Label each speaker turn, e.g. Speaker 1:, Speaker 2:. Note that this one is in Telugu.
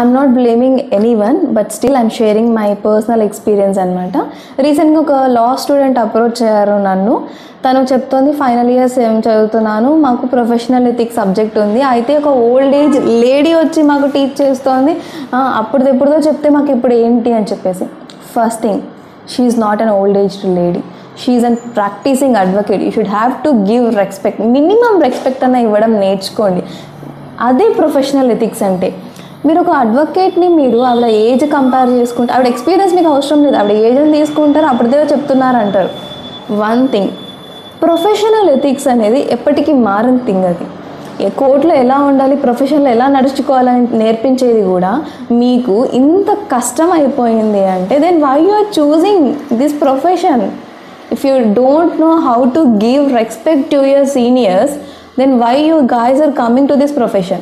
Speaker 1: I'm not blaming any one, but still I'm sharing my personal experience అనమాట. రీసెంట్గా ఒక లా స్టూడెంట్ అప్రోచ్ అయ్యారు నన్ను. తను చెప్తోంది ఫైనల్ ఇయర్స్ ఏం చదువుతున్నాను, మాకు ప్రొఫెషనల్ ఎథిక్స్ సబ్జెక్ట్ ఉంది, అయితే ఒక ఓల్డ్ ఏజ్ లేడీ వచ్చి మాకు టీచ్ చేస్తోంది, అప్పుడుదెప్పుడుదో చెప్తే మాకు ఇప్పుడు ఏంటి అని చెప్పేసి. First thing, she is not an old age lady, she is an practicing advocate. You should have to give respect, minimum respect అన్న ఇవ్వడం నేర్చుకోండి. అదే ప్రొఫెషనల్ ఎథిక్స్ అంటే. మీరు ఒక అడ్వకేట్ని మీరు ఆవిడ ఏజ్ కంపేర్ చేసుకుంటే, ఆవిడ ఎక్స్పీరియన్స్ మీకు అవసరం లేదు, ఆవిడ ఏజ్ని తీసుకుంటారు, అప్పుడుదే చెప్తున్నారు అంటారు. వన్ థింగ్, ప్రొఫెషనల్ ఎథిక్స్ అనేది ఎప్పటికీ మారని థింగ్. అది కోర్టులో ఎలా ఉండాలి, ప్రొఫెషన్లో ఎలా నడుచుకోవాలని నేర్పించేది కూడా మీకు ఇంత కష్టం అయిపోయింది అంటే, then why you are choosing this profession? If you don't know how to give respect to your seniors, then why you guys are coming to this profession?